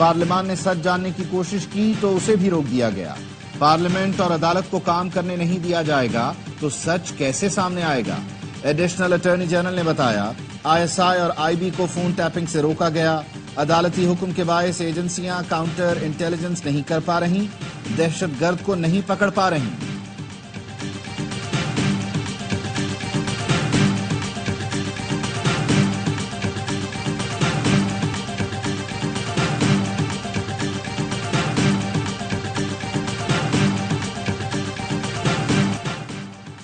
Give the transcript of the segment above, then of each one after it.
پارلیمان نے سچ جاننے کی کوشش کی تو اسے بھی روک دیا گیا۔ پارلیمنٹ اور عدالت کو کام کرنے نہیں دیا جائے گا تو سچ کیسے سامنے آئے گا؟ ایڈیشنل اٹارنی جنرل نے بتایا ISI اور IB کو فون ٹیپنگ سے روکا گیا۔ عدالتی حکم کے باعث ایجنسیاں کاؤنٹر انٹیلیجنس نہیں کر پا رہی، دہشت گرد کو نہیں پکڑ پا رہی۔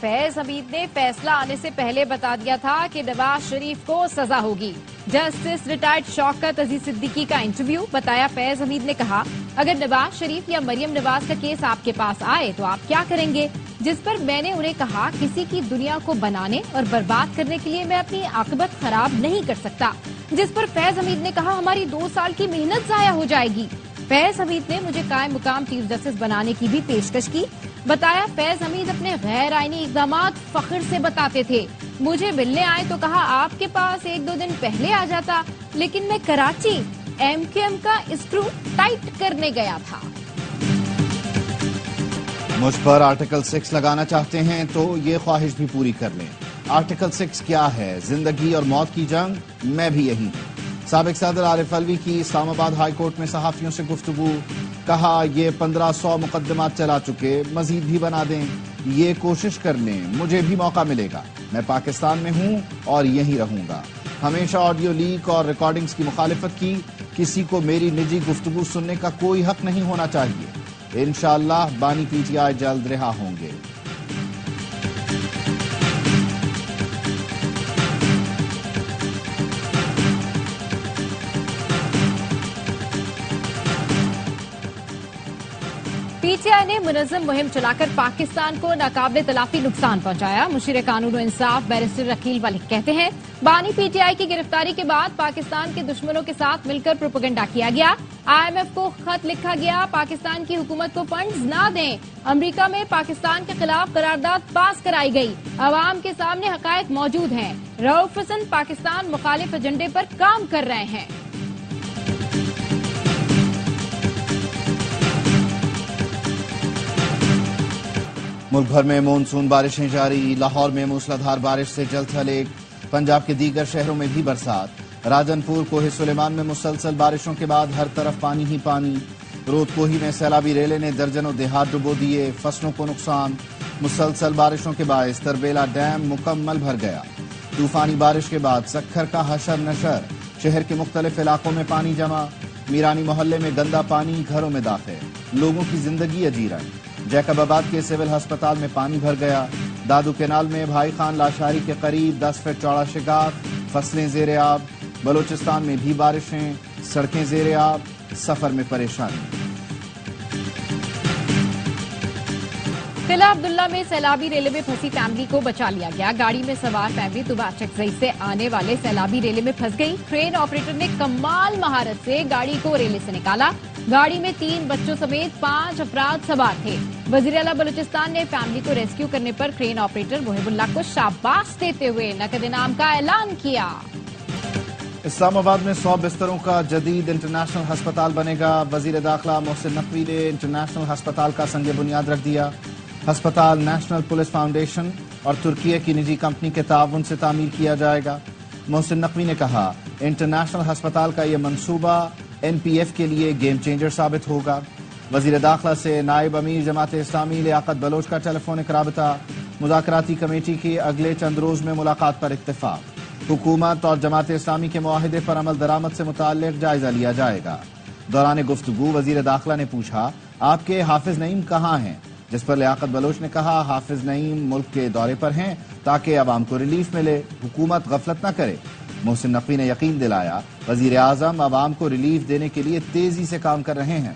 فیض حمید نے فیصلہ آنے سے پہلے بتا دیا تھا کہ نواز شریف کو سزا ہوگی۔ جسٹس ریٹائرڈ شوکت عزیز صدیقی کا انٹرویو، بتایا فیض حمید نے کہا اگر نواز شریف یا مریم نواز کا کیس آپ کے پاس آئے تو آپ کیا کریں گے؟ جس پر میں نے انہیں کہا کسی کی دنیا کو بنانے اور برباد کرنے کے لیے میں اپنی عاقبت خراب نہیں کر سکتا، جس پر فیض حمید نے کہا ہماری 2 سال کی محنت ضائع ہو جائے گی۔ فیض حمید نے مجھے قائم مقام چیف جسٹس بنانے کی بھی پیشکش کی، بتایا فیض حمید اپنے غیر آئینی اقدامات فخر سے بتاتے تھے، مجھے ملنے آئے تو کہا آپ کے پاس 1-2 دن پہلے آ جاتا، لیکن میں کراچی MQM کا اسکرو ٹائٹ کرنے گیا تھا۔ مجھ پر آرٹیکل 6 لگانا چاہتے ہیں تو یہ خواہش بھی پوری کر لیں۔ آرٹیکل 6 کیا ہے؟ زندگی اور موت کی جنگ، میں بھی یہی ہوں۔ سابق صدر عارف علوی کی اسلام آباد ہائی کورٹ میں صحافیوں سے گفتگو، کہا یہ 1500 مقدمات چلا چکے، مزید بھی بنا دیں، یہ کوشش کر لیں، مجھے بھی موقع ملے گا، میں پاکستان میں ہوں اور یہیں رہوں گا۔ ہمیشہ آڈیو لیک اور ریکارڈنگز کی مخالفت کی، کسی کو میری نجی گفتگو سننے کا کوئی حق نہیں ہونا چاہیے۔ انشاءاللہ بانی PTI جلد رہا ہوں گے۔ PTI نے منظم مہم چلا کر پاکستان کو ناقابل تلافی نقصان پہنچایا۔ مشیر قانون و انصاف بیرسٹر رکیل ملک کہتے ہیں بانی PTI کی گرفتاری کے بعد پاکستان کے دشمنوں کے ساتھ مل کر پروپیگنڈا کیا گیا۔ IMF کو خط لکھا گیا پاکستان کی حکومت کو فنڈز نہ دیں۔ امریکہ میں پاکستان کے خلاف قرارداد پاس کرائی گئی، عوام کے سامنے حقائق موجود ہیں۔ رؤف حسن پاکستان مخالف ایجنڈے پر کام کر رہے ہیں۔ ملک بھر میں مونسون بارشیں جاری، لاہور میں موسلادھار بارش سے جل تھل ایک، پنجاب کے دیگر شہروں میں بھی برسات۔ راجن پور کوہ سلیمان میں مسلسل بارشوں کے بعد ہر طرف پانی ہی پانی، رود کوہی میں سیلابی ریلے نے درجنوں دیہات ڈبو دیے، فصلوں کو نقصان۔ مسلسل بارشوں کے باعث تربیلا ڈیم مکمل بھر گیا۔ طوفانی بارش کے بعد سکھر کا حشر نشر، شہر کے مختلف علاقوں میں پانی جمع، میرانی محلے میں گندا پانی گھروں میں داخل، لوگوں کی زندگی اجیرن۔ جیکب آباد کے سول ہسپتال میں پانی بھر گیا، دادو کینال میں بھائی خان لاشاری کے قریب 10 فٹ چوڑا شگاف، فصلیں زیر آب۔ بلوچستان میں بھی بارشیں، سڑکیں زیر آب، سفر میں پریشانی۔ قلعہ عبداللہ میں سیلابی ریلے میں پھنسی فیملی کو بچا لیا گیا۔ گاڑی میں سوار فیملی طباع چکزئی سے آنے والے سیلابی ریلے میں پھنس گئی۔ کرین آپریٹر نے کمال مہارت سے گاڑی کو ریلے سے نکالا۔ گاڑی میں 3 بچوں سمیت 5 افراد سوار تھے۔ وزیر اعلیٰ بلوچستان نے فیملی کو ریسکیو کرنے پر کرین آپریٹر محب اللہ کو شاباش دیتے ہوئے نقد انعام کا اعلان کیا۔ اسلام آباد میں 100 بستروں کا جدید انٹرنیشنل ہسپتال بنے گا۔ وزیر داخلہ محسن نقوی نے انٹرنیشنل ہسپتال کا سنگ بنیاد رکھ دیا۔ ہسپتال نیشنل پولیس فاؤنڈیشن اور ترکیہ کی نجی کمپنی کے تعاون سے تعمیر کیا جائے گا۔ محسن نقوی نے کہا انٹرنیشنل ہسپتال کا یہ منصوبہ NPF کے لیے گیم چینجر ثابت ہوگا۔ وزیر داخلہ سے نائب امیر جماعت اسلامی لیاقت بلوچ کا ٹیلیفونک رابطہ، مذاکراتی کمیٹی کی اگلے چند روز میں ملاقات پر اتفاق۔ حکومت اور جماعت اسلامی کے معاہدے پر عمل درآمد سے متعلق جائزہ لیا جائے گا۔ دوران گفتگو وزیر داخلہ نے پوچھا آپ کے حافظ نعیم کہاں ہیں، جس پر لیاقت بلوچ نے کہا حافظ نعیم ملک کے دورے پر ہیں تاکہ عوام کو ریلیف ملے، حکومت غفلت نہ کرے۔ محسن نقوی نے یقین دلایا وزیر اعظم عوام کو ریلیف دینے کے لیے تیزی سے کام کر رہے ہیں۔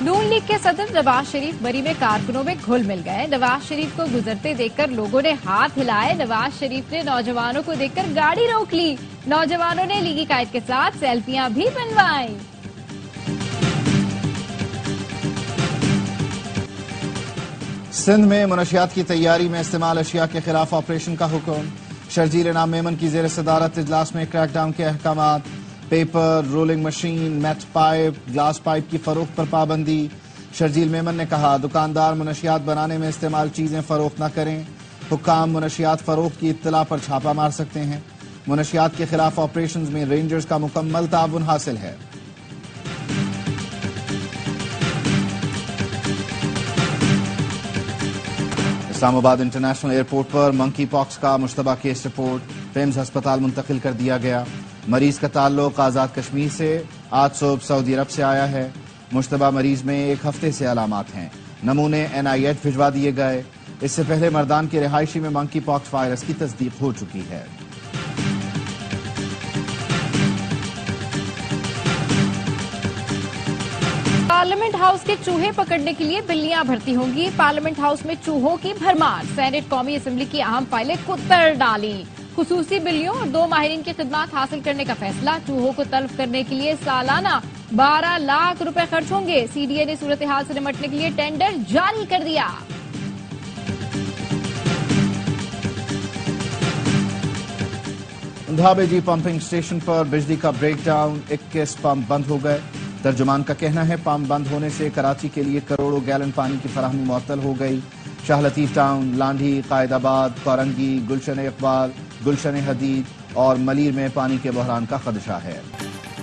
نون لیگ کے صدر نواز شریف بری میں کارکنوں میں گھل مل گئے۔ نواز شریف کو گزرتے دیکھ کر لوگوں نے ہاتھ ہلائے۔ نواز شریف نے نوجوانوں کو دیکھ کر گاڑی روک لی۔ نوجوانوں نے لیگی قائد کے ساتھ سیلفیاں بھی بنوائیں۔ سندھ میں منشیات کی تیاری میں استعمال اشیاء کے خلاف آپریشن کا حکم. شرجیل انعام میمن کی زیر صدارت اجلاس میں کریک ڈاؤن کے احکامات. Paper, rolling machine, meth pipe, glass pipe کی فروخت پر پابندی. شرجیل میمن نے کہا دکاندار منشیات بنانے میں استعمال چیزیں فروخت نہ کریں. حکام منشیات فروخت کی اطلاع پر چھاپہ مار سکتے ہیں. منشیات کے خلاف آپریشنز میں رینجرز کا مکمل تعاون حاصل ہے. اسلام آباد انٹرنیشنل ایئرپورٹ پر منکی پاکس کا مشتبہ کیس رپورٹ پیمز ہسپتال منتقل کر دیا گیا. مریض کا تعلق آزاد کشمیر سے آج صبح سعودی عرب سے آیا ہے. مشتبہ مریض میں ایک ہفتے سے علامات ہیں. نمونے NIH بھجوا دیے گئے. اس سے پہلے مردان کی رہائشی میں منکی پاکس وائرس کی تصدیق ہو چکی ہے. پارلیمنٹ ہاؤس کے چوہے پکڑنے کے لیے بلیاں بھرتی ہوں گی. پارلیمنٹ ہاؤس میں چوہوں کی بھرمار. سینٹ قومی اسمبلی کی اہم فائلیں کتر ڈالی. خصوصی بلیوں اور 2 ماہرین کی خدمات حاصل کرنے کا فیصلہ. چوہوں کو تلف کرنے کے لیے سالانہ 12 لاکھ روپے خرچ ہوں گے. CDA نے صورتحال سے نمٹنے کے لیے ٹینڈر جاری کر دیا. دھابے جی پمپنگ اسٹیشن پر بجلی کا بریک ڈاؤن. 21 پمپ بند ہو گئے. ترجمان کا کہنا ہے پمپ بند ہونے سے کراچی کے لیے کروڑوں گیلن پانی کی فراہمی معطل ہو گئی. شاہ لطیف ٹاؤن، لانڈھی، قائد آباد، کورنگی، گلشن اقبال، گلشن حدید اور ملیر میں پانی کے بحران کا خدشہ ہے.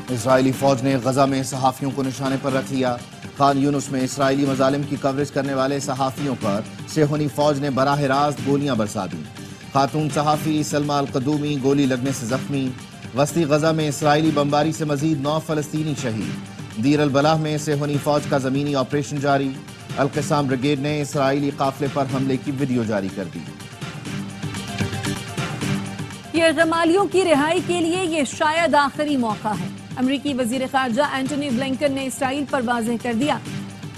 اسرائیلی فوج نے غزہ میں صحافیوں کو نشانے پر رکھ لیا. خان یونس میں اسرائیلی مظالم کی کوریج کرنے والے صحافیوں پر صہیونی فوج نے براہ راست گولیاں برسا دیں. خاتون صحافی سلمى القدومی گولی لگنے سے زخمی. وسطی غزہ میں اسرائیلی بمباری سے مزید 9 فلسطینی شہید. دیر البلح میں صہیونی فوج کا زمینی آپریشن جاری. القسام بریگیڈ نے اسرائیلی قافلے پر حملے کی ویڈیو جاری کر دی. یرغمالیوں کی رہائی کے لیے یہ شاید آخری موقع ہے. امریکی وزیر خارجہ اینٹونی بلنکن نے اسرائیل پر واضح کر دیا.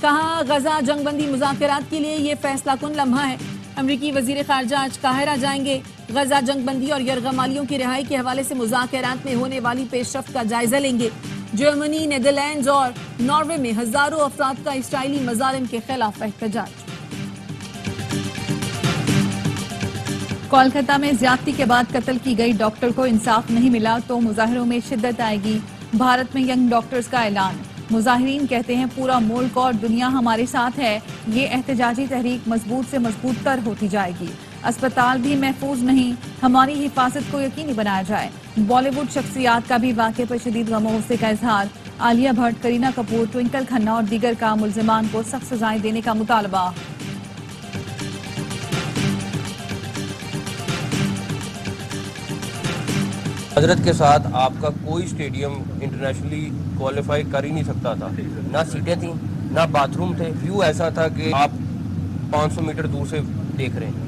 کہا غزہ جنگ بندی مذاکرات کے لیے یہ فیصلہ کن لمحہ ہے. امریکی وزیر خارجہ آج قاہرہ جائیں گے. غزہ جنگ بندی اور یرغمالیوں کی رہائی کے حوالے سے مذاکرات میں ہونے والی پیش رفت کا جائزہ لیں گے. جرمنی، نیدرلینڈز اور ناروے میں ہزاروں افراد کا اسرائیلی مظالم کے خلاف احتجاج. کولکتہ میں زیادتی کے بعد قتل کی گئی ڈاکٹر کو انصاف نہیں ملا تو مظاہروں میں شدت آئے گی. بھارت میں ینگ ڈاکٹرز کا اعلان. مظاہرین کہتے ہیں پورا ملک اور دنیا ہمارے ساتھ ہے. یہ احتجاجی تحریک مضبوط سے مضبوط تر ہوتی جائے گی. اسپتال بھی محفوظ نہیں، ہماری حفاظت کو یقینی بنایا جائے. بالی ووڈ شخصیات کا بھی واقعے پر شدید غم و غصے کا اظہار. عالیہ بھٹ، کرینہ کپور، ٹوئنکل کھنہ اور دیگر کا ملزمان کو سخت سزائیں دینے کا مطالبہ. حضرت کے ساتھ آپ کا کوئی اسٹیڈیم انٹرنیشنلی کوالیفائی کر ہی نہیں سکتا تھا. نہ سیٹیں تھیں، نہ باتھ روم تھے. ویو ایسا تھا کہ آپ 500 میٹر دور سے دیکھ رہے ہیں.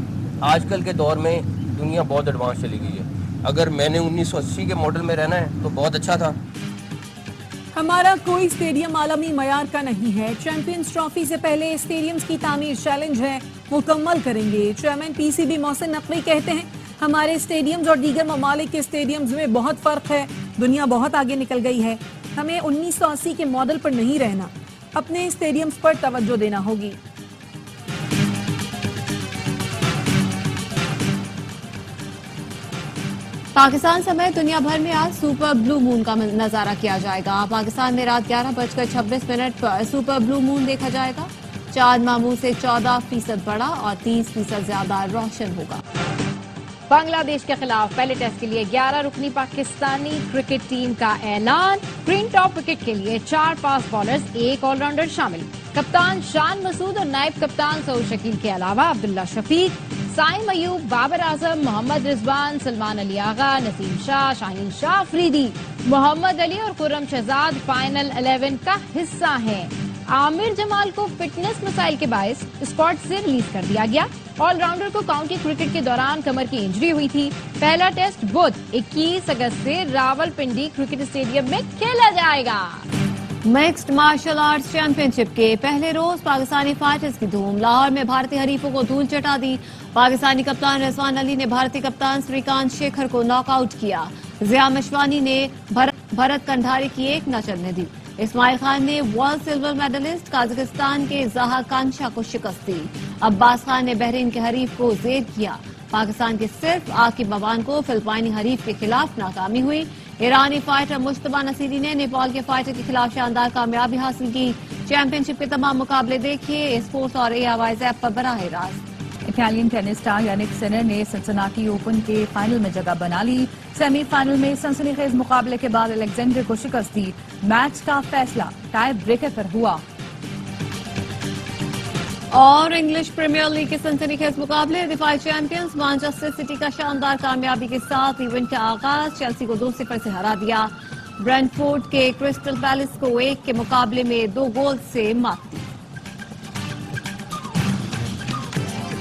آج کل کے دور میں دنیا بہت ایڈوانس چلی گئی ہے. اگر میں نے 1980 کے ماڈل میں رہنا ہے تو بہت اچھا تھا. ہمارا کوئی اسٹیڈیم عالمی معیار کا نہیں ہے. چیمپئنز ٹرافی سے پہلے اسٹیڈیمز کی تعمیر چیلنج ہے، مکمل کریں گے. چیئرمین PCB محسن نقوی کہتے ہیں ہمارے اسٹیڈیمز اور دیگر ممالک کے اسٹیڈیمز میں بہت فرق ہے. دنیا بہت آگے نکل گئی ہے. ہمیں 1980 کے ماڈل پر نہیں رہنا، اپنے اسٹیڈیمز پر توجہ دینا ہوگی. پاکستان سمیت دنیا بھر میں آج سپر بلو مون کا نظارہ کیا جائے گا. پاکستان میں رات 11:26 پر سپر بلو مون دیکھا جائے گا. چاند معمول سے 14% بڑا اور 30% زیادہ روشن ہوگا. بنگلہ دیش کے خلاف پہلے ٹیسٹ کے لیے 11 رکنی پاکستانی کرکٹ ٹیم کا اعلان. گرین ٹاپ وکٹ کے لیے 4 فاسٹ بالرز، 1 آل راؤنڈر شامل. کپتان شان مسعود اور نائب کپتان سعود شکیل کے علاوہ عبداللہ شفیق، سائم ایوب، بابر اعظم، محمد رضوان، سلمان علی آغا، نسیم شاہ، شاہین شاہ افریدی، محمد علی اور خرم شہزاد فائنل 11 کا حصہ ہیں. عامر جمال کو فٹنس مسائل کے باعث اسکواڈ سے ریلیز کر دیا گیا. آل راؤنڈر کو کاؤنٹی کرکٹ کے دوران کمر کی انجری ہوئی تھی. پہلا ٹیسٹ بدھ 21 اگست سے راول پنڈی کرکٹ اسٹیڈیم میں کھیلا جائے گا. مکسڈ مارشل آرٹس چیمپئن شپ کے پہلے روز پاکستانی فائٹرز کی دھوم. لاہور میں بھارتی حریفوں کو دھول چٹا دی. پاکستانی کپتان رضوان علی نے بھارتی کپتان سری کانت شیکھر کو ناک آؤٹ کیا. ضیاء مشوانی نے بھرت کنڈھاری کی 1 نہ چلنے دی. اسماعیل خان نے ورلڈ سلور میڈلسٹ قازقستان کے زہا کانشا کو شکست دی. عباس خان نے بحرین کے حریف کو زیر کیا. پاکستان کے صرف عاقب مبان کو فلپائنی حریف کے خلاف ناکامی ہوئی. ایرانی فائٹر مشتبہ نصیری نے نیپال کے فائٹر کے خلاف شاندار کامیابی حاصل کی. چیمپئن شپ کے تمام مقابلے دیکھیے اسپورٹس اور AIY ایپ پر براہ راست. اٹالین ٹینس اسٹار یانک سنر نے سنسناٹی اوپن کے فائنل میں جگہ بنا لی. سیمی فائنل میں سنسنی خیز مقابلے کے بعد الیگزینڈر کو شکست دی. میچ کا فیصلہ ٹائی بریکر پر ہوا. اور انگلش پریمیئر لیگ کے سنسنی خیز مقابلے دفاعی چیمپئنز مانچسٹر سٹی کا شاندار کامیابی کے ساتھ ایونٹ کا آغاز. چیلسی کو 2-0 سے ہرا دیا. برینٹ فورڈ کے کرسٹل پیلس کو 1 کے مقابلے میں 2 گول سے مات دی.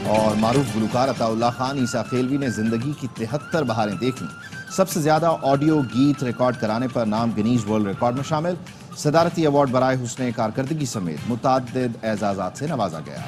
اور معروف گلوکار عطا اللہ خان عیسیٰ خیلوی نے زندگی کی 73 بہاریں دیکھ لیں. سب سے زیادہ آڈیو گیت ریکارڈ کرانے پر نام گنیز ورلڈ ریکارڈ میں شامل. صدارتی ایوارڈ برائے حسن کارکردگی سمیت متعدد اعزازات سے نوازا گیا.